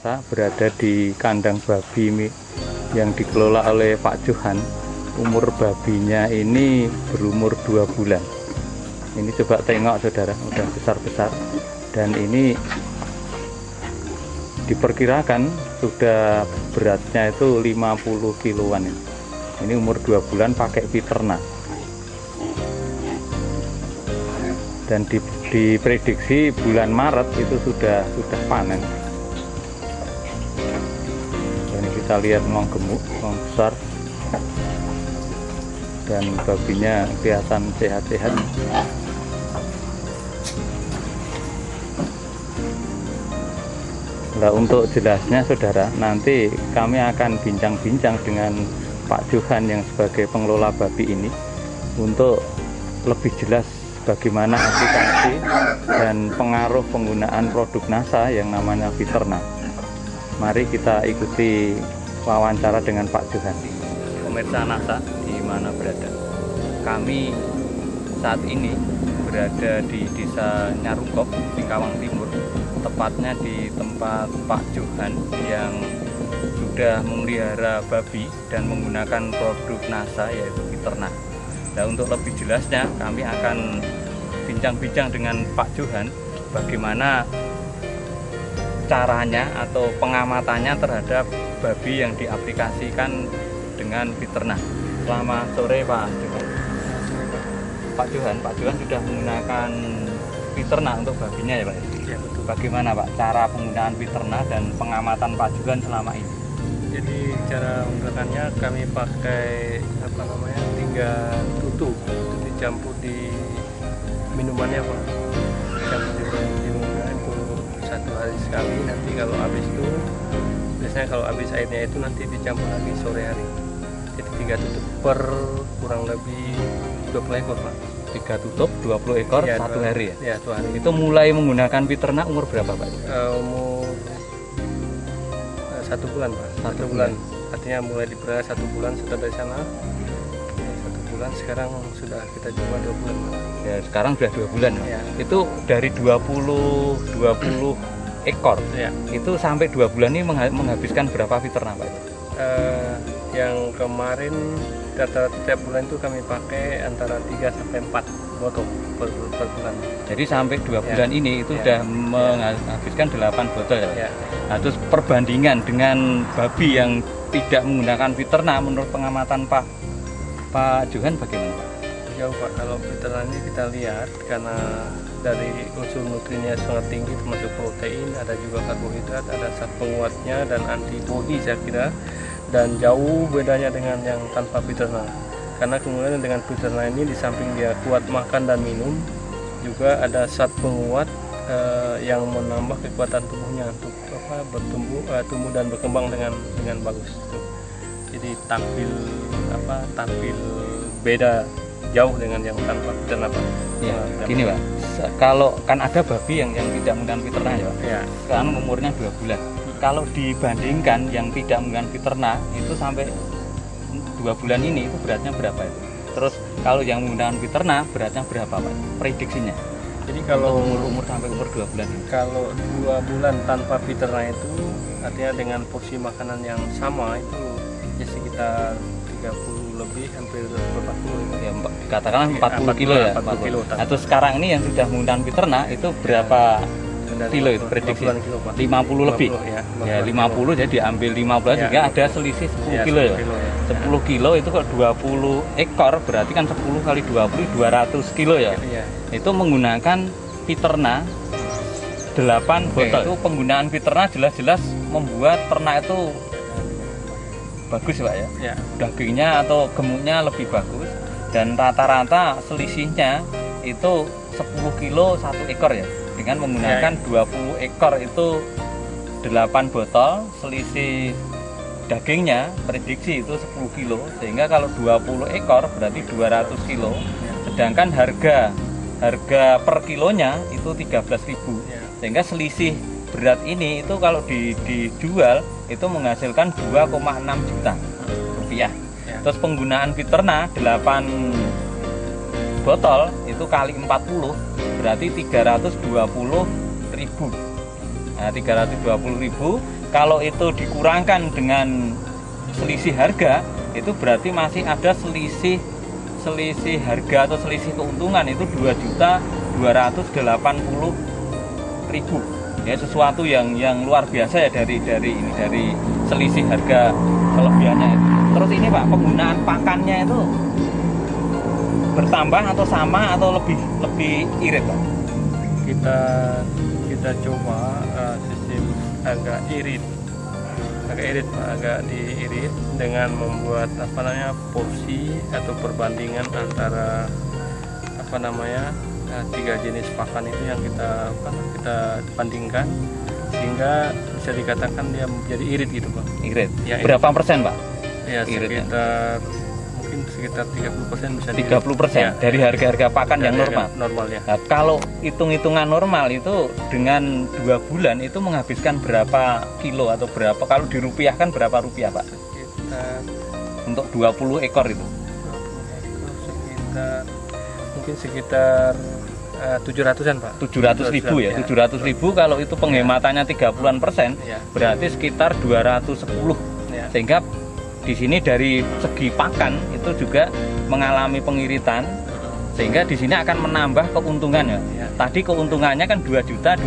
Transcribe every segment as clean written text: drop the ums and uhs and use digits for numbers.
Nasa berada di kandang babi yang dikelola oleh Pak Johan. Umur babinya ini berumur 2 bulan. Ini coba tengok saudara, udah besar-besar. Dan ini diperkirakan sudah beratnya itu 50 kiloan. Ini umur 2 bulan pakai peternak. Dan diprediksi bulan Maret itu sudah panen. Ini kita lihat memang gemuk, memang besar, dan babinya kelihatan sehat-sehat. Nah, untuk jelasnya saudara, nanti kami akan bincang-bincang dengan Pak Johan yang sebagai pengelola babi ini untuk lebih jelas bagaimana aplikasi dan pengaruh penggunaan produk Nasa yang namanya Viterna. Mari kita ikuti wawancara dengan Pak Johan. Pemirsa Nasa di mana berada? Kami saat ini berada di Desa Nyarukop, Singkawang Timur, tepatnya di tempat Pak Johan yang sudah memelihara babi dan menggunakan produk Nasa yaitu Viterna. Nah, untuk lebih jelasnya kami akan bincang-bincang dengan Pak Johan bagaimana caranya atau pengamatannya terhadap babi yang diaplikasikan dengan Viterna. Selamat sore Pak Johan. Pak Johan sudah menggunakan Viterna untuk babinya ya Pak? Ya, betul. Bagaimana Pak cara penggunaan Viterna dan pengamatan Pak Johan selama ini? Jadi cara menggunakannya kami pakai 3 tutu itu dicampur di minumannya Pak, dicampur di minuman itu 1 hari sekali. Nanti kalau habis itu biasanya kalau habis airnya itu nanti dicampur lagi sore hari. Jadi 3 tutup per kurang lebih 20 ekor Pak. 3 tutup 20 ekor ya, 1 hari ya? Ya, 1 hari. Itu mulai menggunakan Viterna umur berapa Pak? Umur 1 bulan Pak. 1 bulan. Artinya mulai dipelihara 1 bulan, setelah dari sana 1 bulan, sekarang sudah kita coba 2 bulan Pak. Ya sekarang sudah 2 bulan ya. Itu dari 20 ekor ya. Itu sampai 2 bulan ini menghabiskan berapa Viterna Pak? Yang kemarin rata-rata tiap bulan itu kami pakai antara 3 sampai 4 botol per bulan. Jadi sampai 2 bulan ini itu sudah menghabiskan 8 botol ya. Nah, terus perbandingan dengan babi yang tidak menggunakan Viterna menurut pengamatan Pak Johan bagaimana Pak? Jauh Pak, kalau Viterna ini kita lihat karena dari unsur nutrinya sangat tinggi, termasuk protein, ada juga karbohidrat, ada zat penguatnya dan antibodi saya kira, dan jauh bedanya dengan yang tanpa Viterna. Karena kemudian dengan Viterna ini di samping dia kuat makan dan minum, juga ada zat penguat yang menambah kekuatan tubuhnya untuk tumbuh dan berkembang dengan bagus. Jadi tampil beda jauh dengan yang tanpa Viterna Pak. Ya, gini Pak, kalau kan ada babi yang tidak menggunakan Viterna ya Pak. Ya. Sekarang umurnya 2 bulan. Kalau dibandingkan yang tidak menggunakan Viterna itu sampai 2 bulan ini itu beratnya berapa itu? Terus kalau yang menggunakan Viterna beratnya berapa Pak? Prediksinya? Jadi kalau umur sampai umur 2 bulan ini. Kalau 2 bulan tanpa Viterna itu artinya dengan porsi makanan yang sama itu ya sekitar 30 lebih, hampir 40 ya, katakanlah 40 kilo ya. 40 kilo. Atau sekarang ini yang sudah menggunakan Viterna itu berapa kilo itu prediksi? 50 lebih. 50 jadi diambil 15 juga ada selisih 10 kilo ya. 10 kilo itu kok 20 ekor berarti kan 10 kali 20 200 kilo ya. Itu menggunakan Viterna 8 botol. Itu penggunaan Viterna jelas-jelas membuat ternak itu bagus Pak ya. Dagingnya atau gemuknya lebih bagus dan rata-rata selisihnya itu 10 kilo 1 ekor ya. Dengan menggunakan 20 ekor itu 8 botol, selisih dagingnya prediksi itu 10 kilo, sehingga kalau 20 ekor berarti 200 kilo, sedangkan harga per kilonya itu 13.000, sehingga selisih berat ini itu kalau dijual itu menghasilkan 2,6 juta rupiah. Terus penggunaan Viterna 8 botol itu kali 40 berarti 320.000. Nah, 320.000 kalau itu dikurangkan dengan selisih harga, itu berarti masih ada selisih harga atau selisih keuntungan itu 2.280.000 ya, sesuatu yang luar biasa ya dari selisih harga kelebihannya itu. Terus ini Pak, penggunaan pakannya itu bertambah atau sama atau lebih irit Pak? Kita coba sistem agak irit Pak, agak diirit dengan membuat porsi atau perbandingan antara tiga jenis pakan itu yang kita bandingkan, sehingga bisa dikatakan dia menjadi irit gitu Pak. Irit. Ya, berapa persen Pak? Ya, sekitar 30% bisa 30% ya, dari harga-harga pakan yang normal. Normal ya. Nah, kalau hitung-hitungan normal itu dengan 2 bulan itu menghabiskan berapa kilo atau berapa, kalau dirupiahkan berapa rupiah Pak? Sekitar untuk 20 ekor itu. 20 ekor sekitar 700-an Pak. 700.000 ya. 700.000 kalau itu penghematannya 30% ya. Berarti sekitar 210 ya. Sehingga di sini dari segi pakan itu juga mengalami pengiritan, sehingga di sini akan menambah keuntungannya. Ya. Tadi keuntungannya kan 2.280.000,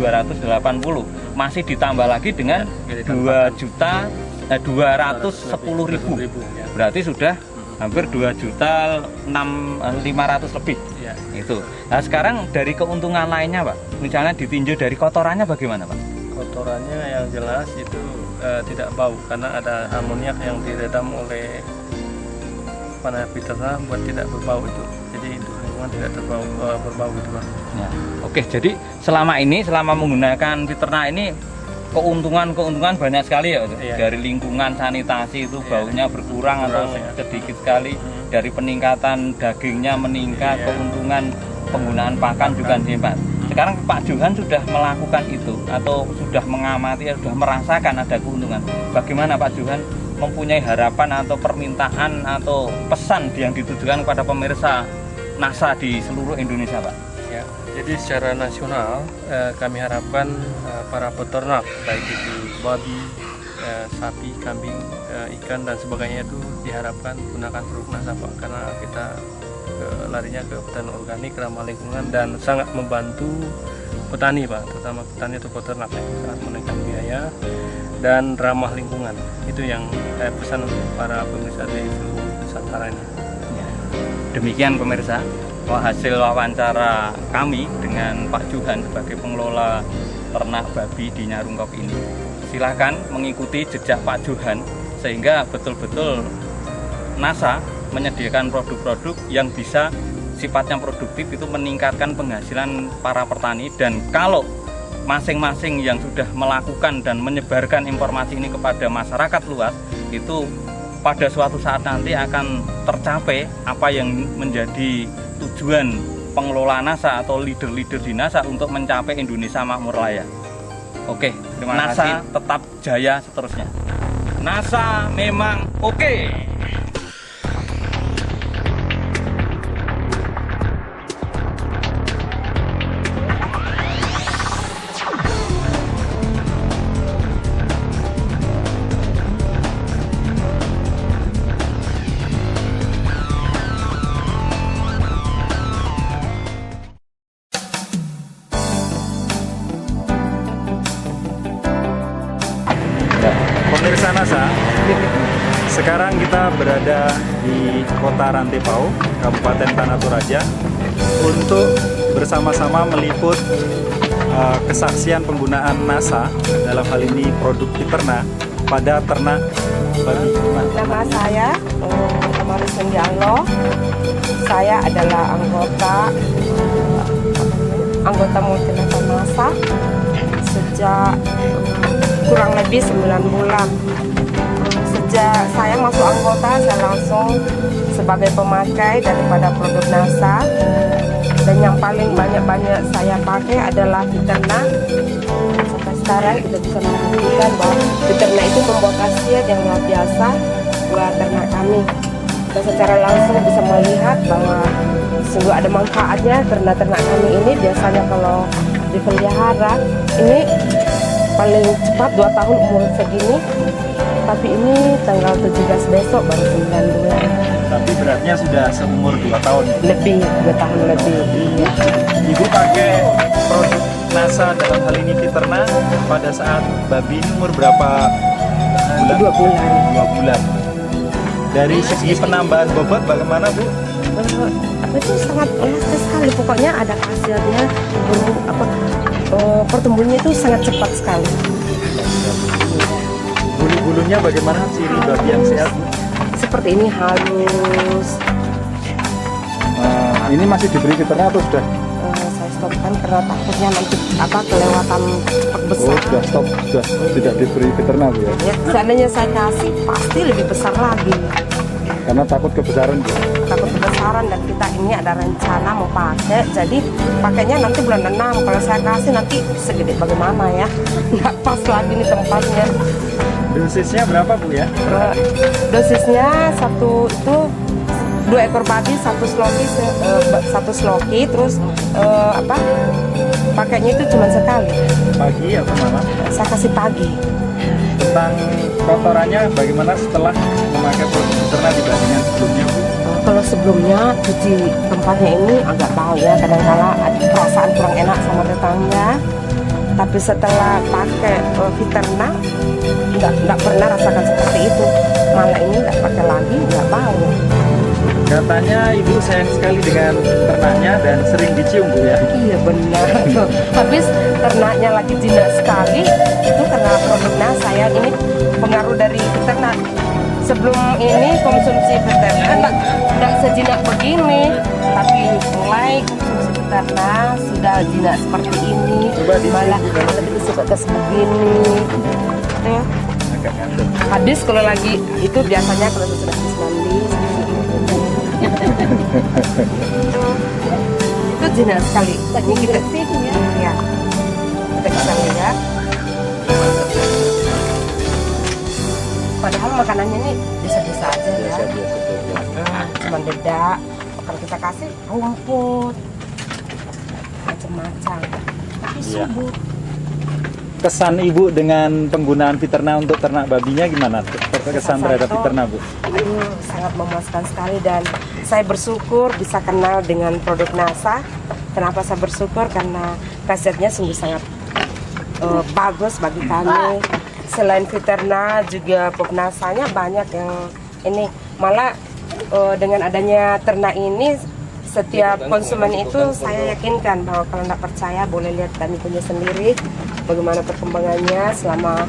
masih ditambah lagi dengan 2.210.000, ya. berarti sudah hampir 2.500.000 lebih. Ya. Itu. Nah sekarang dari keuntungan lainnya Pak, misalnya ditinjau dari kotorannya bagaimana Pak? Kotorannya yang jelas itu tidak bau, karena ada amoniak yang diredam oleh peternak buat tidak berbau itu. Jadi untuk lingkungan tidak berbau gitu Pak. Ya. Oke, jadi selama menggunakan peternak ini keuntungan banyak sekali ya, iya. Dari lingkungan, sanitasi itu baunya berkurang atau ya. sedikit sekali, dari peningkatan dagingnya meningkat, keuntungan penggunaan pakan juga hebat. Sekarang Pak Johan sudah melakukan itu atau sudah mengamati, sudah merasakan ada keuntungan. Bagaimana Pak Johan mempunyai harapan atau permintaan atau pesan yang ditujukan kepada pemirsa NASA di seluruh Indonesia Pak? Ya, jadi secara nasional kami harapkan para peternak, baik itu babi, sapi, kambing, ikan dan sebagainya itu diharapkan gunakan produk NASA Pak, karena kita larinya ke petani organik, ramah lingkungan dan sangat membantu petani Pak, terutama petani atau peternak, sangat menekan biaya dan ramah lingkungan. Itu yang saya pesan untuk para pemirsa di seluruh Nusantara ini. Ya. Demikian pemirsa, hasil wawancara kami dengan Pak Johan sebagai pengelola ternak babi di Nyarungkop ini. Silakan mengikuti jejak Pak Johan sehingga betul-betul NASA menyediakan produk-produk yang bisa sifatnya produktif, itu meningkatkan penghasilan para petani. Dan kalau masing-masing yang sudah melakukan dan menyebarkan informasi ini kepada masyarakat luas, itu pada suatu saat nanti akan tercapai apa yang menjadi tujuan pengelola NASA atau leader-leader di NASA untuk mencapai Indonesia makmur layak. Oke, terima kasih. NASA tetap jaya seterusnya. NASA memang oke. Pemirsa NASA, sekarang kita berada di Kota Rantepao, Kabupaten Tanah Toraja, untuk bersama-sama meliput kesaksian penggunaan NASA dalam hal ini produk peternak pada ternak babi. Nama saya Amaris Mendianglo. Saya adalah anggota multinasional NASA sejak kurang lebih 9 bulan. Sejak saya masuk anggota, saya langsung sebagai pemakai daripada produk NASA, dan yang paling banyak saya pakai adalah peternak. Sampai sekarang kita bisa membuktikan bahwa peternak itu membawa khasiat yang luar biasa buat ternak kami. Kita secara langsung bisa melihat bahwa sungguh ada manfaatnya. Ternak-ternak kami ini biasanya kalau dipelihara ini paling cepat 2 tahun umur segini, tapi ini tanggal 17 besok baru 9 bulan. Tapi beratnya sudah seumur 2 tahun. Lebih, 2 tahun lebih. Iya. Ibu pakai produk NASA dalam hal ini Fiterna pada saat babi ini umur berapa bulan? 2 bulan. 2 bulan. Dari segi penambahan bobot bagaimana Bu? Apa itu sangat elastis sekali. Pokoknya ada khasiatnya, pertumbuhannya itu sangat cepat sekali. Bulu-bulunya bagaimana ciri babi yang sehat? Seperti ini halus. Ini masih diberi Fiterna atau sudah? Saya stopkan karena takutnya nanti kelewatan cepat besar. Oh, sudah stop, sudah tidak diberi Fiterna Bu ya? Ya, seandainya saya kasih pasti lebih besar lagi. Karena takut kebesaran Bu. Takut kebesaran, dan kita ini ada rencana mau pakai, jadi pakainya nanti bulan 6. Kalau saya kasih nanti segede bagaimana ya, nggak pas lagi nih tempatnya. Dosisnya berapa Bu ya? Dosisnya satu itu 2 ekor babi, satu sloki, terus pakainya itu cuma sekali. Pagi atau malam? Saya kasih pagi. Tentang kotorannya bagaimana setelah memakai produk Fiterna dibandingkan sebelumnya Bu? Kalau sebelumnya cuci tempatnya ini agak bau ya, kadang-kala ada perasaan kurang enak sama tetangga. Tapi setelah pakai Fiterna nggak pernah rasakan seperti itu. Malah ini nggak pakai lagi, nggak bau. Katanya Ibu sayang sekali dengan ternaknya dan sering dicium Bu ya? Iya benar. Habis ternaknya lagi jinak sekali, itu karena produknya saya ini pengaruh dari Fiterna. Sebelum ini konsumsi Fiterna nggak sejinak begini, tapi mulai konsumsi Fiterna sudah jinak seperti ini. Malah lebih suka ke sebegini. Ya. Habis kalau lagi itu biasanya kalau sudah habis mandi. Itu jinak sekali. Ini kita ya. Kita bisa lihat. Padahal makanannya ini bisa-bisa aja ya. Cuma dedak. Kalau kita kasih rumput, macam-macam. Tapi subur. Kesan Ibu dengan penggunaan Fiterna untuk ternak babinya gimana? Kesan terhadap Fiterna Bu? Aduh, sangat memuaskan sekali, dan saya bersyukur bisa kenal dengan produk NASA. Kenapa saya bersyukur? Karena khasiatnya sungguh sangat bagus bagi kami. Selain Fiterna juga pop NASA-nya banyak yang ini. Malah dengan adanya ternak ini, setiap konsumen itu saya yakinkan bahwa kalau tidak percaya boleh lihat kami punya sendiri bagaimana perkembangannya selama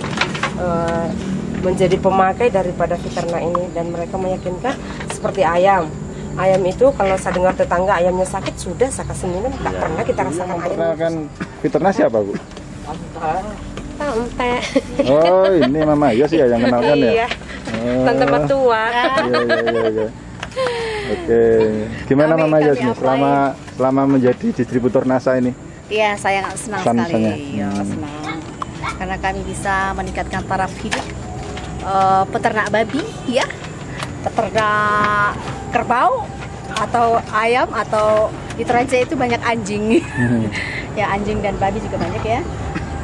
menjadi pemakai daripada Fiterna ini, dan mereka meyakinkan seperti ayam. Ayam itu kalau saya dengar tetangga ayamnya sakit, sudah saya kasih minum, tak pernah kita rasakan ayam. Kan Fiterna siapa Bu? Tante. Oh ini Mama Yos ya yang kenalkan ya? Iya, Tante Mertua. Iya. Oke, gimana Mama Yos selama menjadi distributor NASA ini? Iya, saya senang sekali. Ya, senang. Karena kami bisa meningkatkan taraf hidup peternak babi, ya, peternak kerbau atau ayam, atau di Toraja itu banyak anjing. Ya, anjing dan babi juga banyak ya.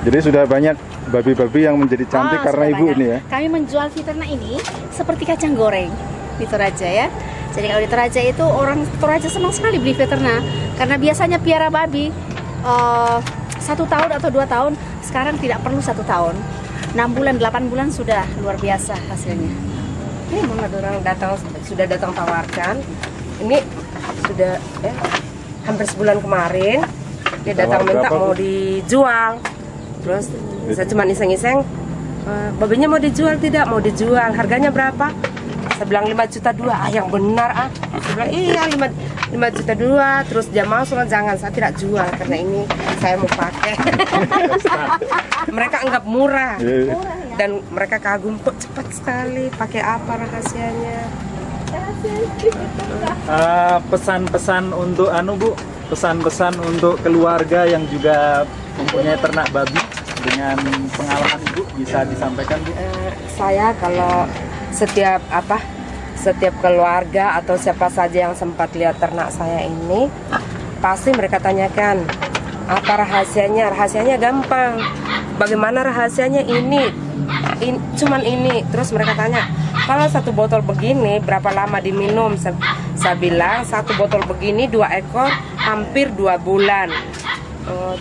Jadi sudah banyak babi-babi yang menjadi cantik karena Ibu banyak. ini ya? Kami menjual Fiterna ini seperti kacang goreng di Toraja ya. Jadi kalau di Toraja itu orang Toraja senang sekali beli Fiterna, karena biasanya piara babi 1 tahun atau 2 tahun, sekarang tidak perlu 1 tahun, 6 bulan, 8 bulan sudah luar biasa hasilnya. Ini mana orang sudah datang tawarkan. Ini sudah hampir sebulan kemarin dia datang minta mau dijual. Terus saya cuma iseng-iseng, babinya mau dijual tidak? Mau dijual, harganya berapa? Saya bilang 5,2 juta. Yang benar saya bilang iya 5,2 juta. Terus dia mau, jangan, saya tidak jual karena ini saya mau pakai. Mereka anggap murah, dan mereka kagum, kok cepat sekali, pakai apa rahasianya. Pesan-pesan untuk Bu, pesan-pesan untuk keluarga yang juga mempunyai ternak babi dengan pengalaman Ibu bisa disampaikan Bu? Saya kalau setiap keluarga atau siapa saja yang sempat lihat ternak saya ini, pasti mereka tanyakan apa rahasianya. Rahasianya gampang, bagaimana rahasianya ini cuman ini. Terus mereka tanya, kalau satu botol begini berapa lama diminum? Saya bilang satu botol begini 2 ekor hampir 2 bulan.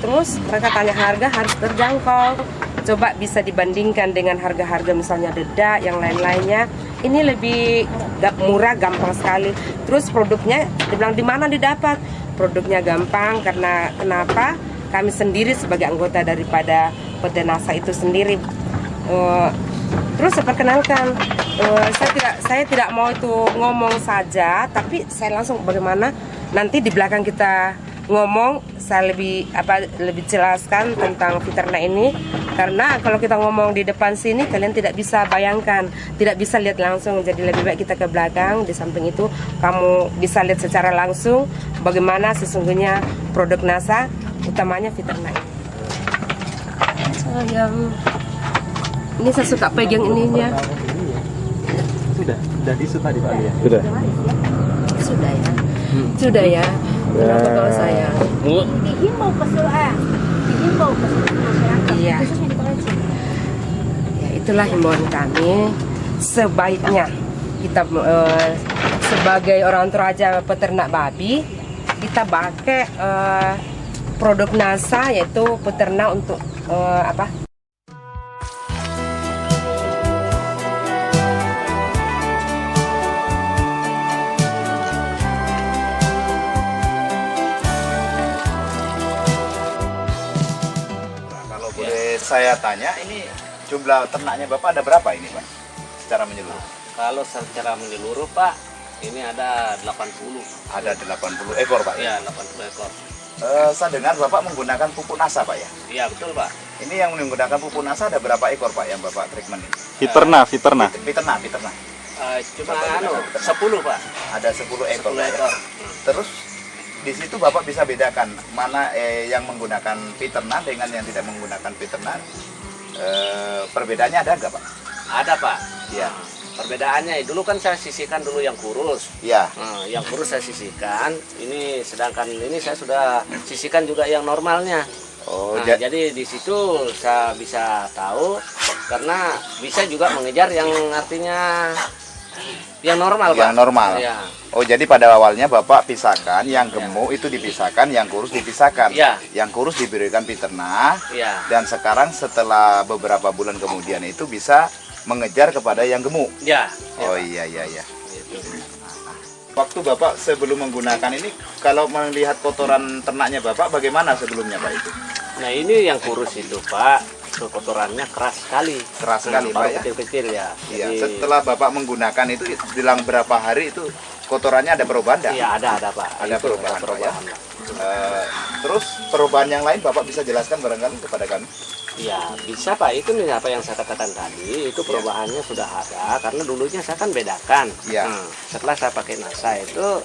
Terus mereka tanya harga harus terjangkau. Coba bisa dibandingkan dengan harga-harga misalnya Dedak yang lain-lainnya. Ini lebih murah, gampang sekali. Terus produknya dibilang di mana didapat? Produknya gampang karena kenapa? Kami sendiri sebagai anggota daripada PT NASA itu sendiri. Terus saya perkenalkan, saya tidak mau itu ngomong saja, tapi saya langsung bagaimana nanti di belakang kita ngomong, saya lebih jelaskan tentang Fiterna ini, karena kalau kita ngomong di depan sini kalian tidak bisa bayangkan, tidak bisa lihat langsung. Jadi lebih baik kita ke belakang, di samping itu kamu bisa lihat secara langsung bagaimana sesungguhnya produk NASA, utamanya Fiterna ini. Ini saya suka pegang ininya. Sudah disut tadi Pak ya? Sudah ya. Sudah ya. Kenapa kalau saya? Dihimbau ke seluruh masyarakat, Iya. khususnya di Karachi. Ya, itulah himbauan kami. Sebaiknya kita sebagai orang toraja peternak babi, kita pakai produk NASA, yaitu peternak untuk saya tanya, ini jumlah ternaknya Bapak ada berapa ini Pak? Secara menyeluruh? Kalau secara menyeluruh Pak, ini ada 80. Ada 80 ekor Pak? Iya, 80 ekor. Saya dengar Bapak menggunakan pupuk NASA Pak ya? Iya, betul Pak. Ini yang menggunakan pupuk NASA ada berapa ekor Pak yang Bapak treatment ini? Fiterna. Fiterna. Cuma 10 Pak. Ada 10 ekor 10 Pak ya? ekor. Terus di situ Bapak bisa bedakan mana yang menggunakan Fiterna dengan yang tidak menggunakan Fiterna. Perbedaannya ada nggak Pak? Ada Pak. Iya. Perbedaannya dulu kan saya sisihkan dulu yang kurus. Iya. Nah, yang kurus saya sisihkan. Ini sedangkan ini saya sudah sisihkan juga yang normalnya. Oh, Nah, jadi di situ saya bisa tahu karena bisa juga mengejar yang artinya yang normal Pak. Yang normal. Iya. Oh, jadi pada awalnya Bapak pisahkan, yang gemuk itu dipisahkan, yang kurus dipisahkan. Iya. Yang kurus diberikan Fiterna. Iya. Dan sekarang setelah beberapa bulan kemudian itu bisa mengejar kepada yang gemuk. Ya. Oh iya. Gitu. Waktu Bapak sebelum menggunakan ini, kalau melihat kotoran ternaknya Bapak, bagaimana sebelumnya Pak itu? Nah, ini yang kurus itu Pak, kotorannya keras sekali. Keras sekali, Pak, ya? Kecil-kecil ya. Iya. Jadi, Setelah Bapak menggunakan itu, bilang berapa hari itu kotorannya ada perubahan nggak? iya ada Pak. Ada Itu perubahan, Pak, ya? Pak. Terus perubahan yang lain Bapak bisa jelaskan barangkali kepada kami? Ya bisa Pak, itu nih apa yang saya katakan tadi, itu perubahannya sudah ada karena dulunya saya kan bedakan. Iya. Setelah saya pakai NASA itu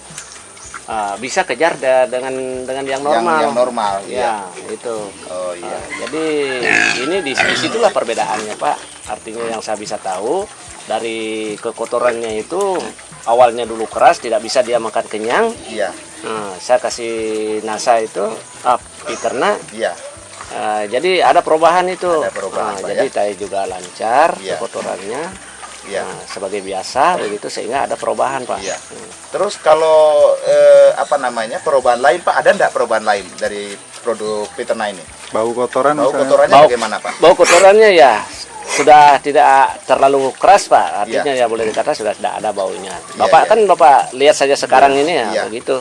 bisa kejar dengan yang normal. Yang normal, ya. Itu. Oh iya. Jadi ini di situlah perbedaannya Pak. Artinya yang saya bisa tahu dari kekotorannya itu awalnya dulu keras, tidak bisa dia makan kenyang. Iya. Nah, saya kasih NASA itu Fiterna. Iya. Jadi ada perubahan itu. Ada perubahan, Pak, jadi ya? tai juga lancar Iya. kotorannya. Iya. Nah, sebagai biasa begitu sehingga ada perubahan Pak. Iya. Terus kalau perubahan lain Pak, ada enggak perubahan lain dari produk Fiterna ini? Bau kotoran Bau misalnya? kotorannya Bau- bagaimana Pak? Bau kotorannya ya sudah tidak terlalu keras Pak. Artinya Iya. ya boleh dikatakan sudah tidak ada baunya. Iya, Bapak iya. kan Bapak lihat saja sekarang ini ya Iya. begitu.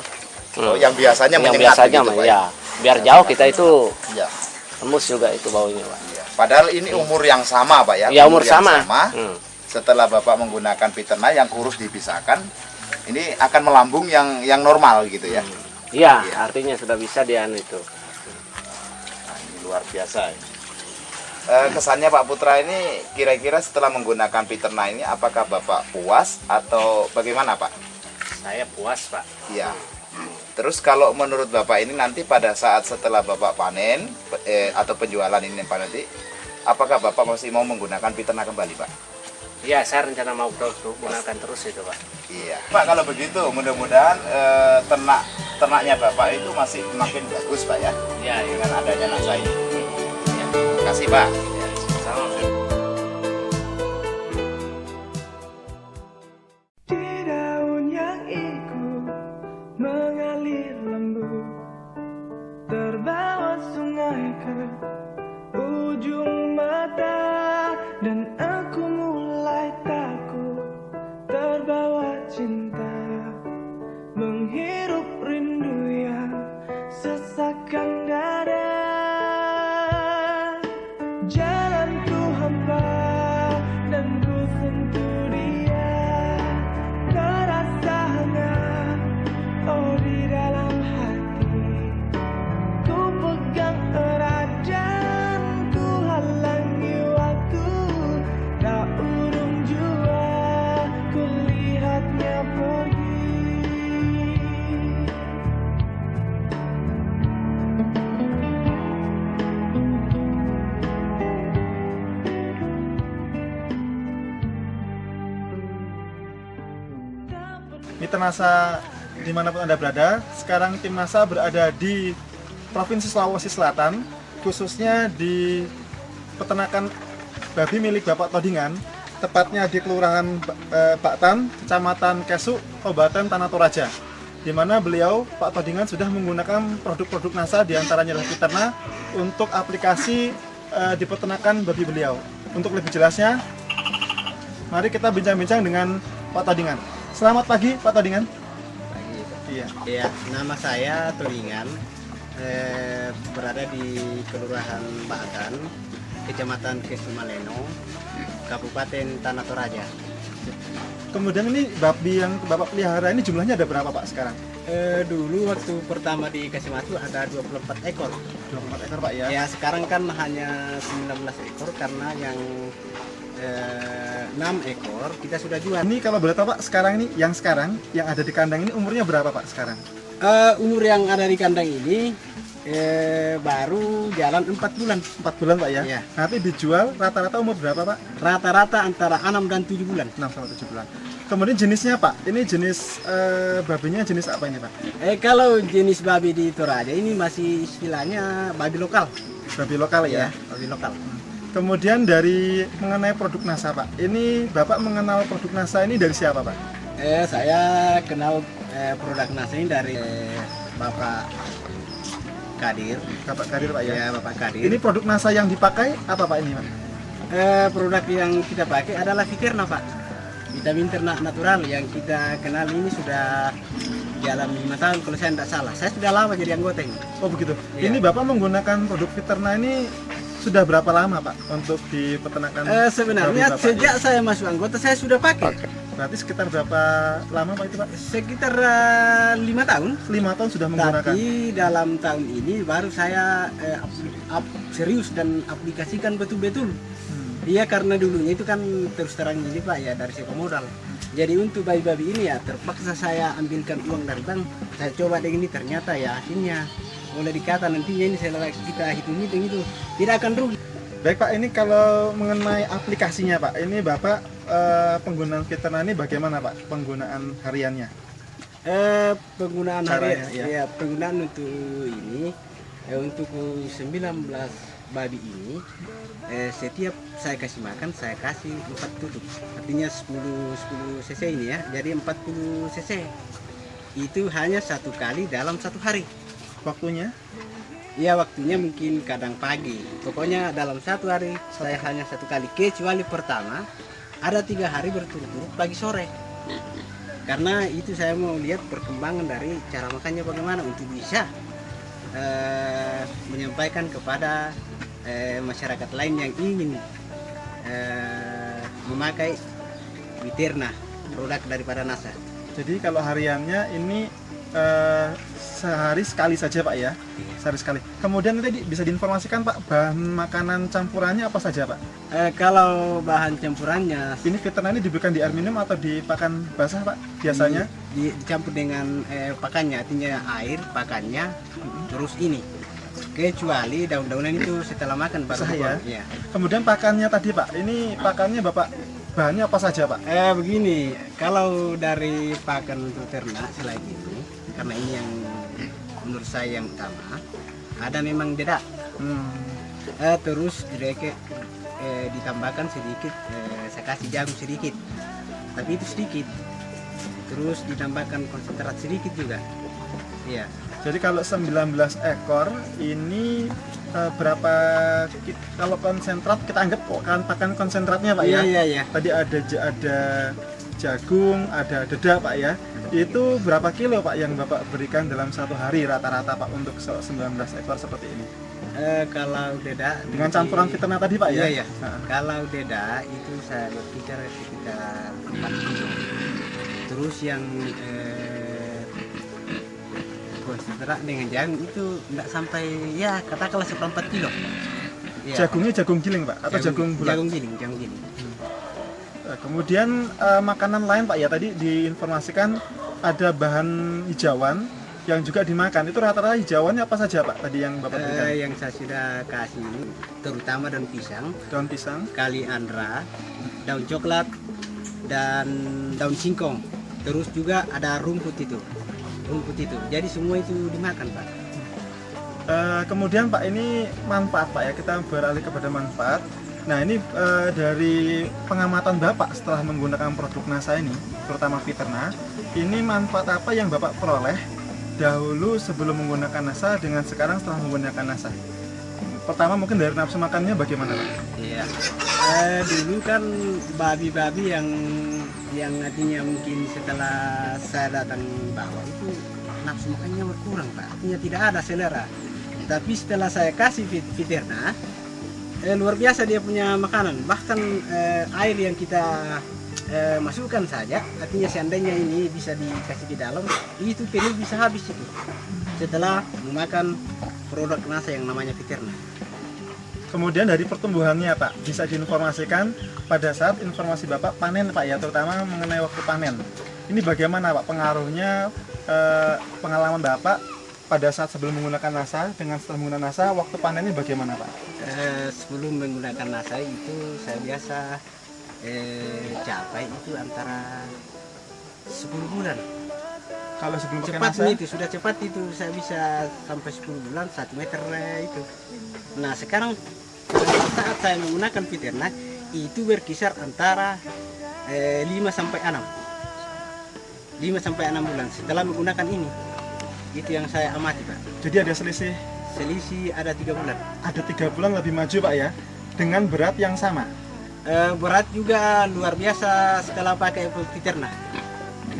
Oh, yang biasanya yang menyengat biasanya begitu, Pak, ya. Biar jauh kita itu Iya. tembus juga itu baunya Pak. Iya. Padahal ini umur yang sama Pak ya? Ya umur yang sama. Setelah Bapak menggunakan Fiterna yang kurus dipisahkan, ini akan melambung yang normal gitu ya? Iya, Iya. artinya sudah bisa dia itu. Nah, ini luar biasa. Kesannya Pak Putra ini kira-kira setelah menggunakan Fiterna ini apakah Bapak puas atau bagaimana Pak? Saya puas Pak. Iya. Terus kalau menurut Bapak ini nanti pada saat setelah Bapak panen atau penjualan ini Pak nanti, apakah Bapak masih mau menggunakan Fiterna kembali Pak? Iya, saya rencana mau gunakan terus itu Pak. Iya. Pak, kalau begitu mudah-mudahan ternaknya Bapak itu masih makin bagus Pak ya, Iya, iya. dengan adanya NASA ini. Ya. Terima kasih Pak. Di daun yang ikut mengalir lembut, terbawa sungai ke ujung mata, dan aku mulai takut terbawa cinta, menghirup rindu yang sesakkan dada. Jalanku hampa dan ku sentuh dia, terasa hangat, oh di dalam hati. Ku pegang erat dan ku halangi waktu, tak urung jua ku lihatnya pergi. Mitra Nasa dimanapun Anda berada, sekarang tim NASA berada di Provinsi Sulawesi Selatan, khususnya di peternakan babi milik Bapak Todingan, tepatnya di Kelurahan Baktan, Kecamatan Kesuk, Kabupaten Tanah Toraja, di mana beliau, Pak Todingan, sudah menggunakan produk-produk NASA, diantaranya adalah Fiterna, untuk aplikasi di peternakan babi beliau. Untuk lebih jelasnya, mari kita bincang-bincang dengan Pak Todingan. Selamat pagi, Pak Todingan. Pagi. Iya. Iya, nama saya Todingan, berada di Kelurahan Baktan, Kecamatan Kesumaleno, Kabupaten Tanah Toraja. Kemudian ini babi yang Bapak pelihara ini jumlahnya ada berapa Pak sekarang? Dulu waktu pertama dikasih masuk ada 24 ekor. 24 ekor Pak ya? Ya, sekarang kan hanya 19 ekor karena yang 6 ekor kita sudah jual. Ini kalau boleh tahu Pak, sekarang ini yang ada di kandang ini umurnya berapa Pak sekarang? Umur yang ada di kandang ini baru jalan 4 bulan. 4 bulan Pak ya? Iya. Nanti dijual rata-rata umur berapa Pak? Rata-rata antara 6 dan 7 bulan. 6 sampai 7 bulan. Kemudian jenisnya Pak, ini jenis babinya jenis apa ini Pak? Kalau jenis babi di Toraja ini masih istilahnya babi lokal. Babi lokal ya? Babi lokal. Kemudian dari mengenai produk NASA Pak, ini Bapak mengenal produk NASA ini dari siapa Pak? Saya kenal produk NASA ini dari Bapak Kadir. Bapak Kadir Pak ya? Ya, Bapak Kadir. Ini produk NASA yang dipakai apa Pak ini Pak? Produk yang kita pakai adalah Fiterna Pak. Vitamin ternak natural yang kita kenal ini sudah jalan 5 tahun kalau saya tidak salah. Saya sudah lama jadi anggota ini. Oh begitu. Iya. Ini Bapak menggunakan produk Fiterna ini sudah berapa lama Pak untuk di peternakan? Sebenarnya sejak saya masuk anggota saya sudah pakai. Berarti sekitar berapa lama Pak itu Pak? Sekitar 5 tahun. 5 tahun sudah menggunakan. Tapi dalam tahun ini baru saya serius dan aplikasikan betul-betul. Iya, karena dulunya itu kan terus terang ini Pak ya, dari segi modal. Jadi untuk babi-babi ini ya terpaksa saya ambilkan uang dari bank. Saya coba dengan ini, ternyata ya hasilnya boleh dikata nantinya ini kita hitung-hitung itu tidak akan rugi. Baik Pak, ini kalau mengenai aplikasinya Pak, ini Bapak penggunaan Fiterna ini bagaimana Pak penggunaan hariannya? Penggunaan Caranya, harian, ya penggunaan untuk ini untuk 19 babi ini setiap saya kasih makan saya kasih 4 tutup, artinya 10 cc ini ya, jadi 40 cc itu hanya 1 kali dalam 1 hari. Waktunya? Ya waktunya mungkin kadang pagi, pokoknya dalam 1 hari saya hanya 1 kali, kecuali pertama ada 3 hari berturut-turut pagi sore, karena itu saya mau lihat perkembangan dari cara makannya bagaimana untuk bisa menyampaikan kepada masyarakat lain yang ingin memakai Fiterna, produk daripada NASA. Jadi kalau hariannya ini sehari sekali saja Pak ya? Sehari sekali. Kemudian tadi bisa diinformasikan Pak, bahan makanan campurannya apa saja Pak? Kalau bahan campurannya ini Fiterna ini diberikan di air minum atau di pakan basah Pak biasanya? Dicampur dengan pakannya, artinya air, pakannya, terus ini. Kecuali daun-daunan itu setelah makan baru ya? Ya. Kemudian pakannya tadi Pak, ini pakannya Bapak bahannya apa saja Pak? Begini, kalau dari pakan untuk ternak selain itu, karena ini yang menurut saya yang utama, ada memang dedak. terus direke ditambahkan sedikit, saya kasih jagung sedikit, tapi itu sedikit, terus ditambahkan konsentrat sedikit juga. Iya. Jadi kalau 19 ekor ini berapa kalau konsentrat kita anggap kan pakan konsentratnya Pak ya? Iya. Tadi ada jagung, ada deda Pak ya. Itu berapa kilo Pak yang Bapak berikan dalam satu hari rata-rata Pak untuk 19 ekor seperti ini? Kalau deda Dengan campuran fiterna tadi Pak ya? Iya. Kalau deda itu saya berpikir sekitar 4 kilo. Terus yang konsentrat dengan jagung itu enggak sampai ya katakanlah 1/4 kilo. Ya. Jagungnya jagung giling Pak atau jagung bulat? Jagung giling. Kemudian makanan lain Pak ya, tadi diinformasikan ada bahan hijauan yang juga dimakan. Itu rata-rata hijauannya apa saja Pak tadi yang Bapak berikan? Yang saya sudah kasih ini terutama daun pisang, kaliandra, daun coklat, dan daun singkong. Terus juga ada rumput itu. Jadi semua itu dimakan Pak. Kemudian Pak, ini manfaat Pak ya, kita beralih kepada manfaat. Nah ini dari pengamatan Bapak setelah menggunakan produk NASA ini, terutama Fiterna, ini manfaat apa yang Bapak peroleh dahulu sebelum menggunakan NASA dengan sekarang setelah menggunakan NASA? Pertama mungkin dari nafsu makannya bagaimana Pak? Iya. Dulu kan babi-babi yang artinya mungkin setelah saya datang bawah itu nafsu makannya berkurang Pak. Artinya tidak ada selera. Tapi setelah saya kasih Fiterna, luar biasa dia punya makanan. Bahkan air yang kita masukkan saja, artinya seandainya ini bisa dikasih di dalam, itu penuh bisa habis itu. Setelah memakan produk NASA yang namanya Fiterna. Kemudian dari pertumbuhannya Pak, bisa diinformasikan pada saat informasi Bapak panen Pak ya, terutama mengenai waktu panen. Ini bagaimana Pak pengaruhnya pengalaman Bapak pada saat sebelum menggunakan NASA dengan setelah menggunakan NASA, waktu panennya bagaimana Pak? Sebelum menggunakan NASA itu saya biasa capai itu antara 10 bulan. Kalau sebelum Cepat NASA? itu, sudah cepat itu saya bisa sampai 10 bulan 1 meter itu. Nah sekarang saat saya menggunakan Fiterna itu berkisar antara 5 sampai 6 bulan setelah menggunakan ini. Itu yang saya amati Pak. Jadi ada selisih ada 3 bulan. Ada 3 bulan lebih maju Pak ya, dengan berat yang sama. Berat juga luar biasa setelah pakai Fiterna.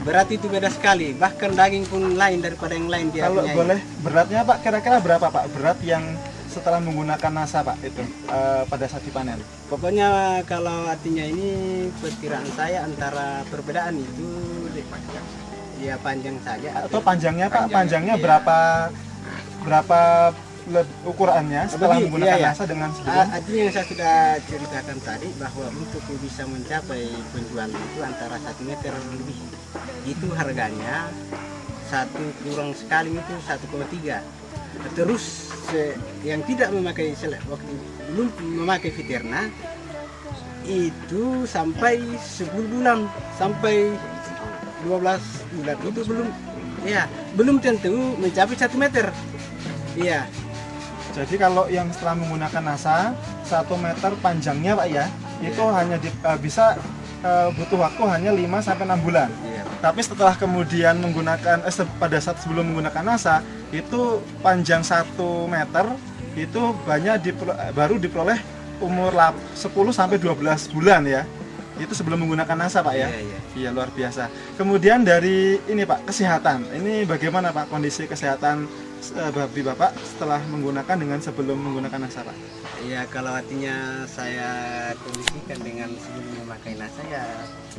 Berat itu beda sekali, bahkan daging pun lain daripada yang lain dia. Kalau boleh beratnya Pak, kira-kira berapa Pak berat yang setelah menggunakan NASA Pak itu pada saat dipanen? Pokoknya kalau artinya ini perkiraan saya antara perbedaan itu ya panjang saja. Atau panjangnya Pak, panjangnya iya. berapa ukurannya setelah menggunakan iya. NASA dengan sebelum? Artinya yang saya sudah ceritakan tadi bahwa untuk bisa mencapai penjualan itu antara 1 meter lebih. Itu harganya 1 kurang sekali itu 1,3. Terus yang tidak memakai waktu belum memakai Fiterna itu sampai 10 bulan sampai 12 bulan itu belum tentu mencapai 1 meter. Iya. Jadi kalau yang setelah menggunakan NASA 1 meter panjangnya Pak ya, itu hanya bisa butuh waktu hanya 5 sampai 6 bulan. Iya. Tapi setelah kemudian menggunakan pada saat sebelum menggunakan NASA itu panjang 1 meter itu baru diperoleh umur 10 sampai 12 bulan ya. Itu sebelum menggunakan NASA Pak ya. Iya luar biasa. Kemudian dari ini Pak, kesehatan. Ini bagaimana Pak kondisi kesehatan babi Bapak setelah menggunakan dengan sebelum menggunakan NASA Pak? Iya, kalau artinya saya kondisikan dengan sebelum memakai NASA ya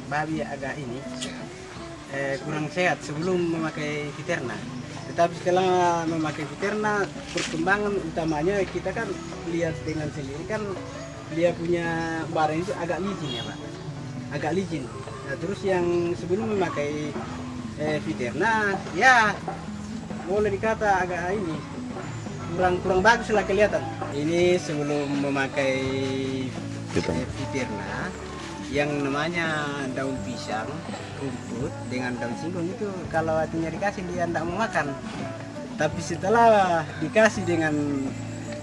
babi agak ini kurang sehat sebelum memakai Fiterna. Tetapi setelah memakai Fiterna, perkembangan utamanya kita kan lihat dengan sendiri kan dia punya barang itu agak licin ya Pak, agak licin. Nah, terus yang sebelum memakai Fiterna ya boleh dikata agak ini kurang bagus lah kelihatan. Ini sebelum memakai Fiterna yang namanya daun pisang, rumput dengan daun singkong itu kalau artinya dikasih dia tidak mau makan. Tapi setelah dikasih dengan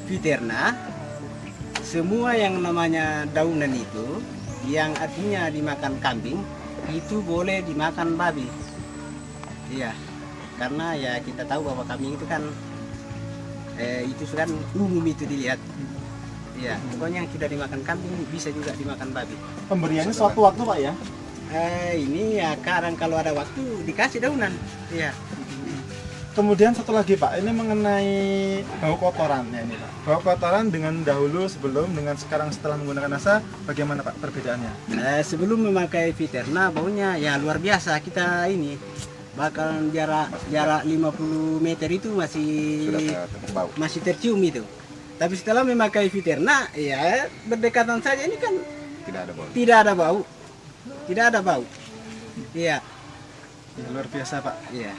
Fiterna semua yang namanya daunan itu, yang artinya dimakan kambing, itu boleh dimakan babi. Iya, karena ya kita tahu bahwa kambing itu kan itu kan umum itu dilihat. Iya, pokoknya yang tidak dimakan kambing bisa juga dimakan babi. Pemberiannya suatu waktu Pak ya? Ini ya kadang kalau ada waktu dikasih daunan. Iya. Kemudian satu lagi Pak, ini mengenai bau kotoran ya ini Pak. Bau kotoran dengan dahulu sebelum dengan sekarang setelah menggunakan NASA, bagaimana Pak perbedaannya? Sebelum memakai Viterna baunya ya luar biasa. Kita ini bahkan jarak 50 meter itu masih tercium itu. Tapi setelah memakai Viterna ya berdekatan saja ini kan tidak ada bau. Tidak ada bau. Iya. Ya, luar biasa Pak. Iya.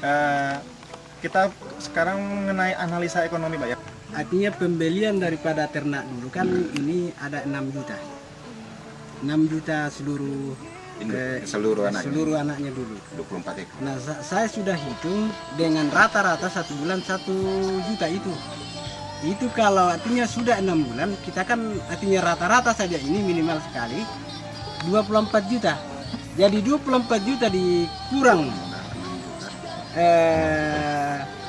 Kita sekarang mengenai analisa ekonomi Pak ya. Artinya pembelian daripada ternak dulu kan ini ada 6 juta. 6 juta seluruh anaknya dulu. 24 ekor. Nah, saya sudah hitung dengan rata-rata 1 bulan 1 juta itu. Itu kalau artinya sudah 6 bulan, kita kan artinya rata-rata saja ini minimal sekali 24 juta. Jadi 24 juta dikurang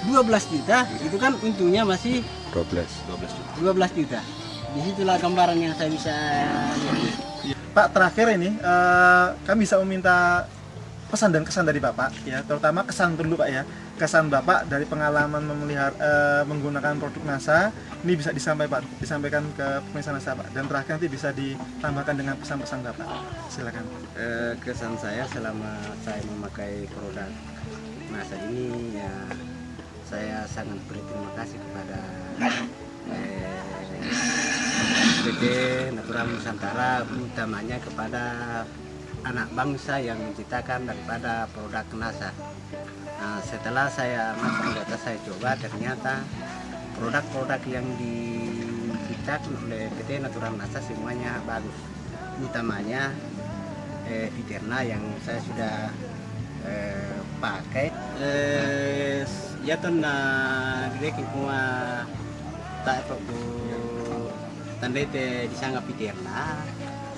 12 juta, itu kan untungnya masih 12 juta. Disitulah gambaran yang saya bisa lihat. Pak, terakhir ini kami bisa meminta pesan dan kesan dari Bapak ya, terutama kesan dulu Pak ya. Kesan Bapak dari pengalaman memelihara menggunakan produk NASA ini bisa disampaikan ke pemirsa NASA Pak, dan terakhir nanti bisa ditambahkan dengan pesan-pesan Bapak. Silakan. Kesan saya selama saya memakai produk NASA ini ya, saya sangat berterima kasih kepada PT Natural Nusantara, utamanya kepada anak bangsa yang menciptakan daripada produk NASA. Nah, setelah saya masuk anggota, saya coba, ternyata produk-produk yang diciptakan oleh PT Natural NASA semuanya bagus. Utamanya Viterna yang saya sudah pakai ya ton na direct kuma tak perlu tanda itu disanggap Viterna.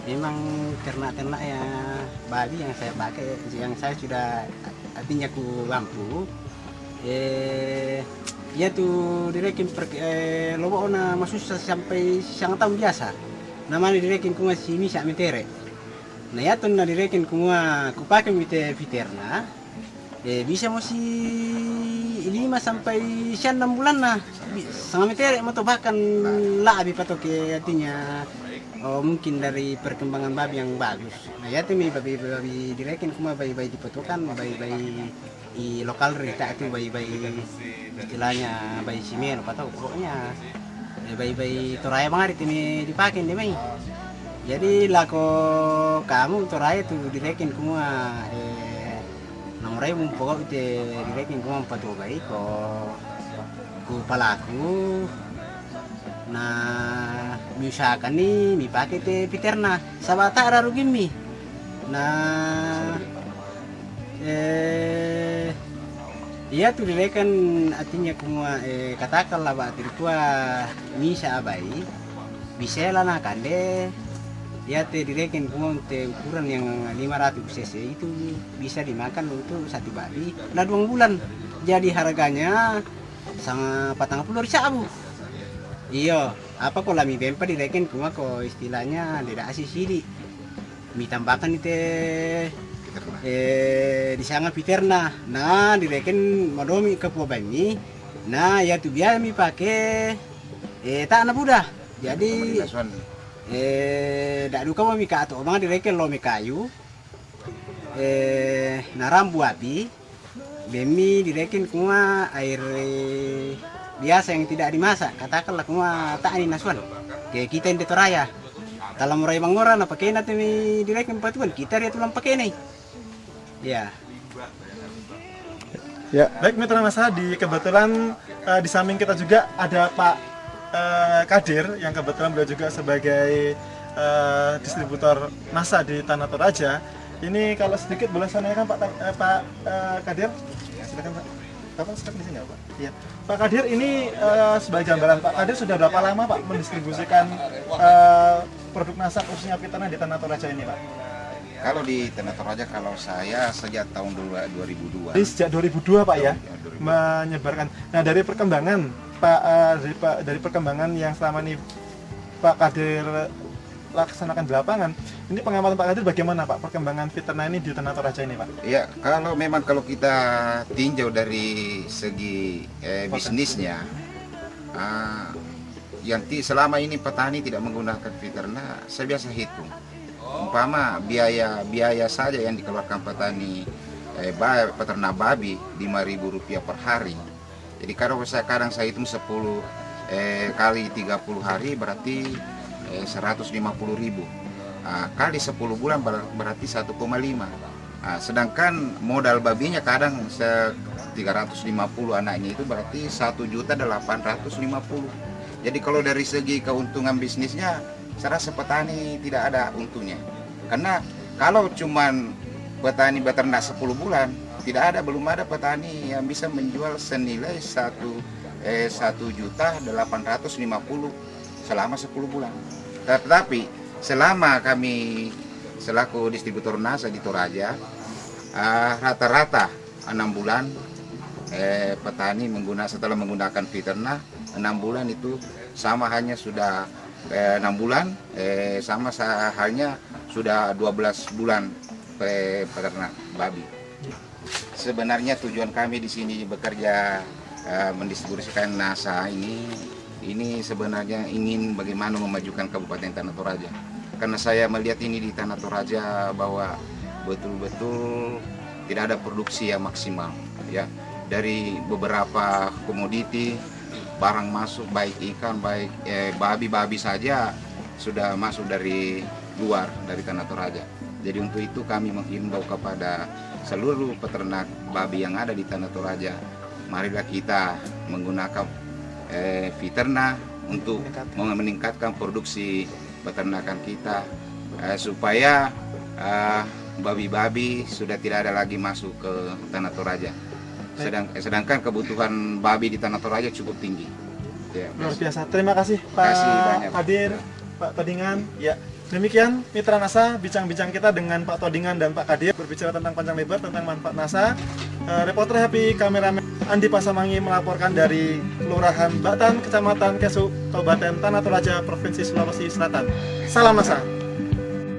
Memang ternak-ternak ya babi yang saya pakai, yang saya sudah artinya ku lampu ya tuh direkin lobo na masuk sampai sangat tahun biasa namanya direkin ku masih misa metere. Nah ya tuh na direkin ku pakai Viterna bisa masih 5 sampai 6 bulan nah sangat metere atau bahkan lebih patoke artinya. Mungkin dari perkembangan babi yang bagus. Nah ya tuh babi direkin kuma bayi-bayi dipotokan, bayi-bayi di lokal rita itu bayi-bayi istilahnya bayi simen apa tahu pokoknya bayi-bayi toraya banget ini dipakai deh mai. Jadi lako kamu toraya tuh direkin kuma nomornya pokok itu direkin kuma 4 bayi ku palaku. Nah, misalkan nih, pakai teh Viterna, sabata ada rugi mi. Nah, iya tuh direkan artinya kumua katakanlah pak tirkua misa abai, bisa lah nak deh. Ya teh direkan kumua teh ukuran yang 500 cc itu bisa dimakan untuk 1 babi, lah 2 bulan. Jadi harganya sama 40 ribu. Iya, apa kok lami bempa direken kuma kok istilahnya tidak asih sidi. Mi tambahkan itu disanga Viterna. Nah, direken madomi ke bami. Nah, ya tuh biar mi pakai tak anak budak. Jadi dak duka mi ka atau mga direken lo mi kayu. Narambu api. Bemi direken kuma air biasa yang tidak dimasak, katakanlah kuma tak ini nasuan kayak kita yang di Toraya kalau murai mangora na pakai nanti direct empatuan kita dia tulang pakai nih ya baik mitra NASA kebetulan di samping kita juga ada Pak Kadir yang kebetulan beliau juga sebagai distributor NASA di Tanah Toraja. Ini kalau sedikit boleh saya tanyakan Pak Kadir, silakan Pak. Bapak sekarang di sini nggak Pak? Iya. Pak Kadir, ini sebagai gambaran, Pak Kadir sudah berapa lama Pak mendistribusikan produk NASA khususnya Fiterna di Tanah Toraja ini Pak? Kalau di Tanah Toraja, kalau saya sejak tahun 2002. Jadi sejak 2002 Pak ya, menyebarkan. Nah dari perkembangan Pak, dari perkembangan yang selama ini Pak Kadir laksanakan di lapangan, ini pengamatan Pak Kadir bagaimana Pak perkembangan Fiterna ini di Tanah Toraja ini Pak? Ya, kalau kita tinjau dari segi bisnisnya, yang selama ini petani tidak menggunakan Fiterna, saya biasa hitung. Umpama biaya saja yang dikeluarkan petani peternak babi Rp5.000 per hari. Jadi kalau kadang saya hitung 10 kali 30 hari berarti 150.000. Kali 10 bulan berarti 1,5. Sedangkan modal babinya kadang 350 anaknya itu berarti 1.850.000. Jadi kalau dari segi keuntungan bisnisnya, saya rasa petani tidak ada untungnya. Karena kalau cuman petani beternak 10 bulan, belum ada petani yang bisa menjual senilai 1.850.000 selama 10 bulan. Tetapi selama kami selaku distributor NASA di Toraja, rata-rata 6 bulan petani setelah menggunakan Fiterna 6 bulan itu sama hanya sudah 6 bulan sama halnya sudah 12 bulan peternak babi. Sebenarnya tujuan kami di sini bekerja mendistribusikan NASA ini sebenarnya ingin bagaimana memajukan Kabupaten Tanah Toraja. Karena saya melihat ini di Tanah Toraja bahwa betul-betul tidak ada produksi yang maksimal ya. Dari beberapa komoditi barang masuk, baik ikan, baik babi saja sudah masuk dari luar dari Tanah Toraja. Jadi untuk itu kami menghimbau kepada seluruh peternak babi yang ada di Tanah Toraja, marilah kita menggunakan Fiterna untuk meningkatkan produksi peternakan kita supaya babi-babi sudah tidak ada lagi masuk ke Tanah Toraja. Sedangkan kebutuhan babi di Tanah Toraja cukup tinggi. Ya, luar biasa. Terima kasih Pak Kadir, Pak Todingan. Ya, demikian Mitra NASA bincang-bincang kita dengan Pak Todingan dan Pak Kadir berbicara tentang panjang lebar tentang manfaat NASA. Reporter Happy, kameramen Andi Pasamangi melaporkan dari Kelurahan Batan, Kecamatan Kesuk, Kabupaten Tanah Toraja, Provinsi Sulawesi Selatan. Salam NASA.